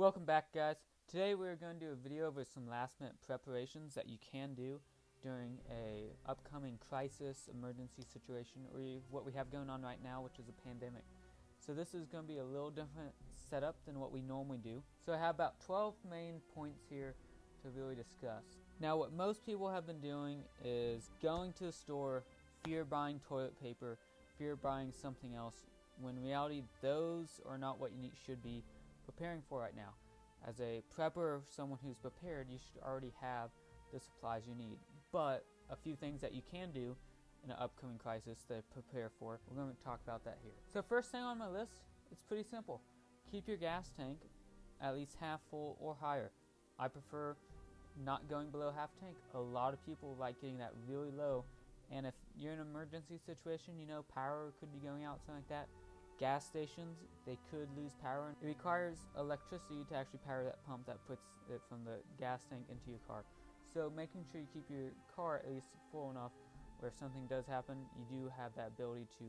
Welcome back, guys. Today we're going to do a video over some last minute preparations that you can do during a upcoming crisis, emergency situation, or what we have going on right now, which is a pandemic. So this is going to be a little different setup than what we normally do. So I have about 12 main points here to really discuss. Now, what most people have been doing is going to the store, fear buying toilet paper, fear buying something else, when in reality those are not what you should be preparing for right now. As a prepper or someone who's prepared, you should already have the supplies you need. But a few things that you can do in an upcoming crisis to prepare for, we're going to talk about that here. So first thing on my list, it's pretty simple. Keep your gas tank at least half full or higher. I prefer not going below half tank. A lot of people like getting that really low, and if you're in an emergency situation, you know, power could be going out, something like that. Gas stations, they could lose power. It requires electricity to actually power that pump that puts it from the gas tank into your car. So making sure you keep your car at least full enough where if something does happen, you do have that ability to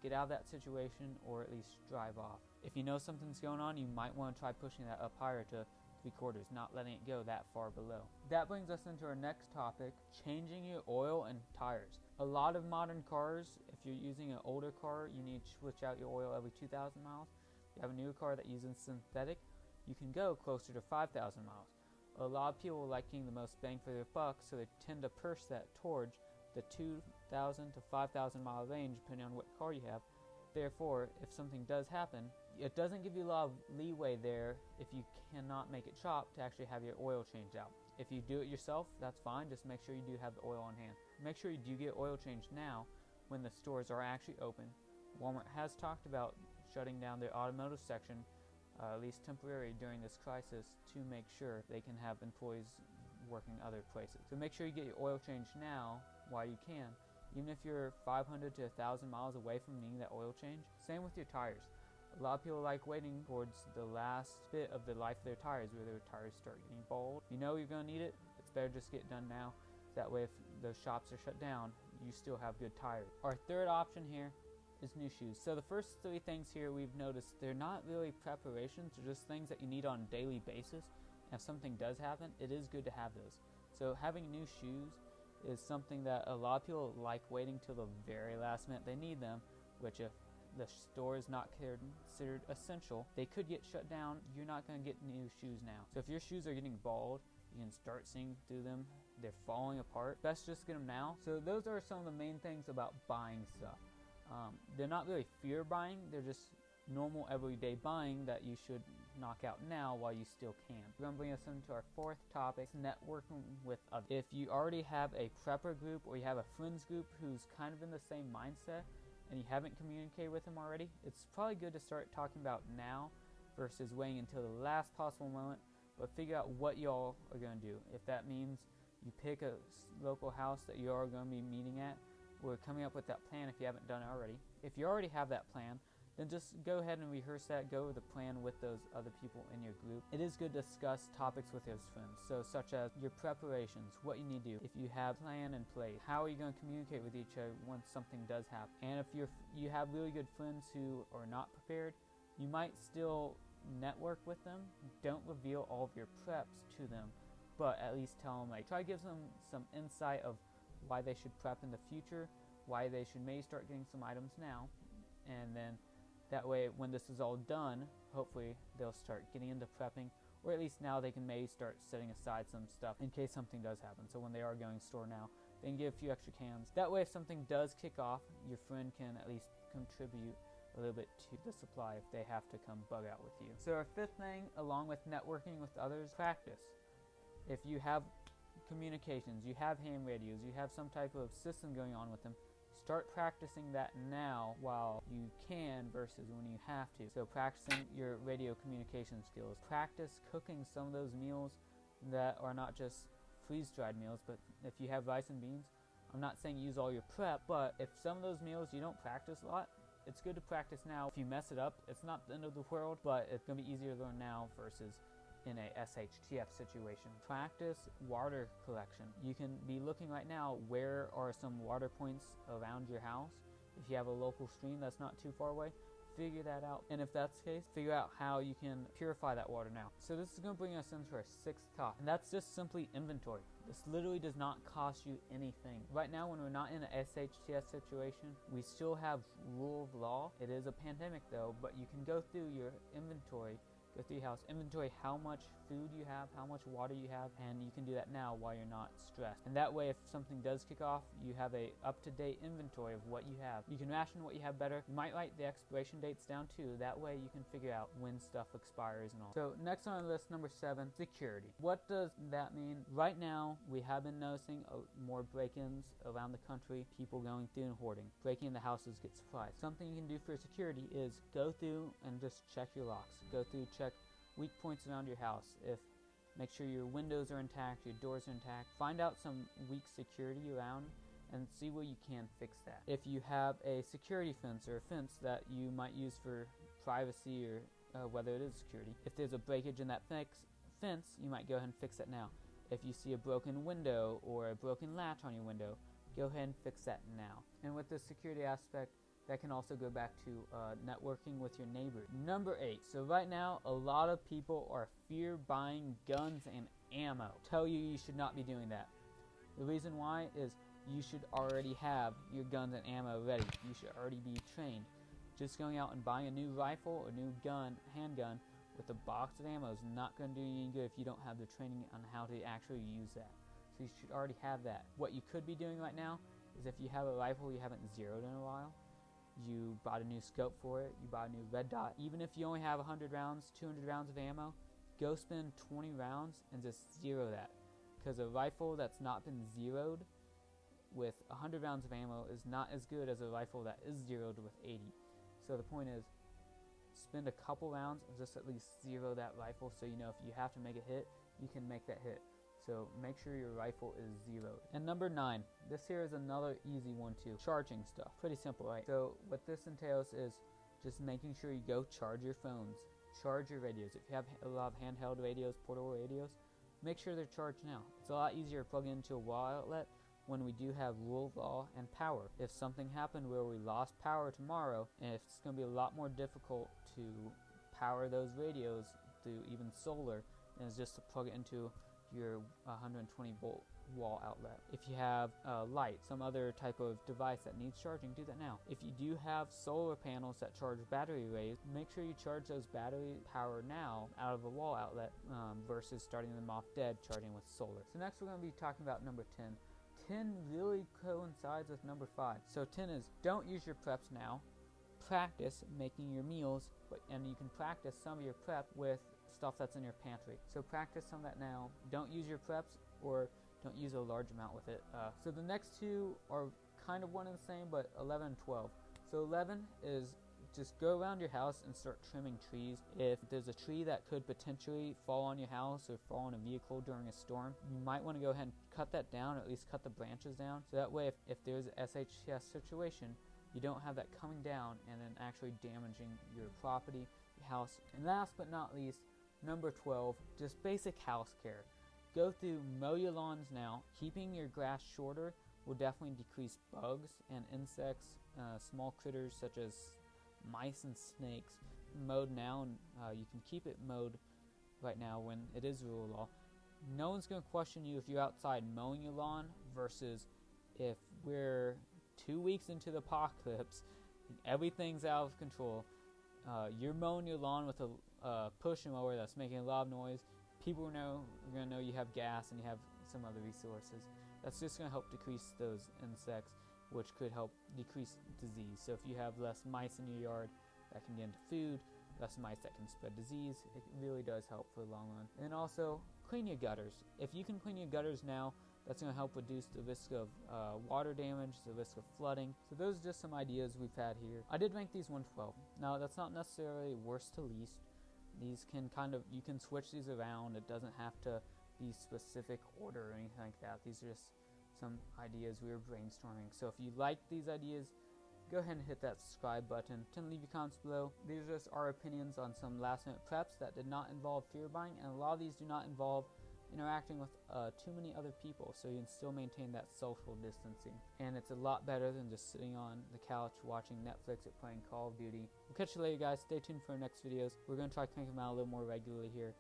get out of that situation or at least drive off. If you know something's going on, you might want to try pushing that up higher to 3/4, not letting it go that far below. That brings us into our next topic, changing your oil and tires. A lot of modern cars, if you're using an older car, you need to switch out your oil every 2,000 miles. If you have a newer car that uses synthetic, you can go closer to 5,000 miles. A lot of people like getting the most bang for their buck, so they tend to push that towards the 2,000 to 5,000 mile range depending on what car you have. Therefore, if something does happen, it doesn't give you a lot of leeway there if you cannot make it chopped to actually have your oil changed out. If you do it yourself, that's fine. Just make sure you do have the oil on hand. Make sure you do get oil changed now when the stores are actually open. Walmart has talked about shutting down their automotive section, at least temporarily during this crisis, to make sure they can have employees working other places. So make sure you get your oil changed now while you can, even if you're 500 to 1,000 miles away from needing that oil change. Same with your tires. A lot of people like waiting towards the last bit of the life of their tires where their tires start getting bald. You know you're going to need it, it's better just get it done now. That way if those shops are shut down, you still have good tires. Our third option here is new shoes. So the first three things here we've noticed, they're not really preparations, they're just things that you need on a daily basis. And if something does happen, it is good to have those. So having new shoes is something that a lot of people like waiting till the very last minute they need them, which if the store is not considered essential, they could get shut down. You're not going to get new shoes now. So if your shoes are getting bald, you can start seeing through them, they're falling apart, best just get them now. So those are some of the main things about buying stuff. They're not really fear buying, they're just normal everyday buying that you should knock out now while you still can. We're going to bring us into our fourth topic, networking with others. If you already have a prepper group or you have a friends group who's kind of in the same mindset and you haven't communicated with them already, it's probably good to start talking about now versus waiting until the last possible moment, but figure out what y'all are going to do. If that means you pick a local house that you are going to be meeting at, or coming up with that plan if you haven't done it already. If you already have that plan, then just go ahead and rehearse that, go over the plan with those other people in your group. It is good to discuss topics with those friends, so such as your preparations, what you need to do, if you have a plan in place, how are you going to communicate with each other once something does happen. And if you have really good friends who are not prepared, you might still network with them. Don't reveal all of your preps to them, but at least tell them, like, try to give them some insight of why they should prep in the future, why they should maybe start getting some items now, and then that way, when this is all done, hopefully they'll start getting into prepping, or at least now they can maybe start setting aside some stuff in case something does happen. So when they are going to store now, they can get a few extra cans. That way, if something does kick off, your friend can at least contribute a little bit to the supply if they have to come bug out with you. So our fifth thing, along with networking with others, practice. If you have communications, you have ham radios, you have some type of system going on with them, start practicing that now while you can versus when you have to. So practicing your radio communication skills. Practice cooking some of those meals that are not just freeze-dried meals, but if you have rice and beans, I'm not saying use all your prep, but if some of those meals you don't practice a lot, it's good to practice now. If you mess it up, it's not the end of the world, but it's going to be easier to learn now versus in a SHTF situation. Practice water collection. You can be looking right now, where are some water points around your house. If you have a local stream that's not too far away, figure that out, and if that's the case, figure out how you can purify that water now. So this is going to bring us into our sixth topic, and that's just simply inventory. This literally does not cost you anything. Right now, when we're not in an SHTF situation, we still have rule of law. It is a pandemic though, but you can go through your inventory, go through your house, inventory how much food you have, how much water you have, and you can do that now while you're not stressed. And that way, if something does kick off, you have a up-to-date inventory of what you have. You can ration what you have better. You might write the expiration dates down too. That way you can figure out when stuff expires and all. So next on our list, number 7, security. What does that mean? Right now, we have been noticing more break-ins around the country, people going through and hoarding. Breaking into houses get surprised. Something you can do for security is go through and just check your locks. Go through, check weak points around your house. Make sure your windows are intact, your doors are intact. Find out some weak security around and see where you can fix that. If you have a security fence or a fence that you might use for privacy or whether it is security, if there's a breakage in that fence, you might go ahead and fix that now. If you see a broken window or a broken latch on your window, go ahead and fix that now. And with the security aspect, that can also go back to networking with your neighbors. Number 8. So right now, a lot of people are fear buying guns and ammo. Tell you should not be doing that. The reason why is you should already have your guns and ammo ready. You should already be trained. Just going out and buying a new rifle or new handgun with a box of ammo is not going to do you any good if you don't have the training on how to actually use that. So you should already have that. What you could be doing right now is if you have a rifle you haven't zeroed in a while, you bought a new scope for it, you bought a new red dot. Even if you only have 100 rounds, 200 rounds of ammo, go spend 20 rounds and just zero that. Because a rifle that's not been zeroed with 100 rounds of ammo is not as good as a rifle that is zeroed with 80. So the point is, spend a couple rounds and just at least zero that rifle so you know if you have to make a hit, you can make that hit. So make sure your rifle is zeroed. And number 9, this here is another easy one too. Charging stuff. Pretty simple, right? So what this entails is just making sure you go charge your phones, charge your radios. If you have a lot of handheld radios, portable radios, make sure they're charged now. It's a lot easier to plug into a wall outlet when we do have rule of law and power. If something happened where we lost power tomorrow, and it's going to be a lot more difficult to power those radios through even solar than it's just to plug it into your 120 volt wall outlet. If you have light, some other type of device that needs charging, do that now. If you do have solar panels that charge battery arrays, make sure you charge those battery power now out of a wall outlet versus starting them off dead charging with solar. So next we're going to be talking about number 10. 10 really coincides with number 5. So 10 is don't use your preps now. Practice making your meals, and you can practice some of your prep with stuff that's in your pantry. So practice some of that now. Don't use your preps or don't use a large amount with it. So the next two are kind of one and the same, but 11 and 12. So 11 is just go around your house and start trimming trees. If there's a tree that could potentially fall on your house or fall on a vehicle during a storm, you might want to go ahead and cut that down, or at least cut the branches down. So that way if there's an SHTF situation, you don't have that coming down and then actually damaging your property, your house. And last but not least, number 12, just basic house care. Go through, mow your lawns now. Keeping your grass shorter will definitely decrease bugs and insects, small critters such as mice and snakes. Mowed now, and you can keep it mowed right now when it is rule of law. No one's going to question you if you're outside mowing your lawn versus if we're 2 weeks into the apocalypse, everything's out of control. You're mowing your lawn with a push mower that's making a lot of noise. People are going to know you have gas and you have some other resources. That's just going to help decrease those insects, which could help decrease disease. So if you have less mice in your yard that can get into food, less mice that can spread disease, it really does help for the long run. And also, clean your gutters. If you can clean your gutters now, that's going to help reduce the risk of water damage, the risk of flooding. So those are just some ideas we've had here. I did rank these 1 to 12. Now, that's not necessarily worst to least. These can you can switch these around. It doesn't have to be specific order or anything like that. These are just some ideas we were brainstorming. So if you like these ideas, go ahead and hit that subscribe button. Leave your comments below. These are just our opinions on some last minute preps that did not involve fear buying, and a lot of these do not involve interacting with too many other people, so you can still maintain that social distancing. And it's a lot better than just sitting on the couch watching Netflix or playing Call of Duty. We'll catch you later, guys. Stay tuned for our next videos. We're going to try to crank them out a little more regularly here.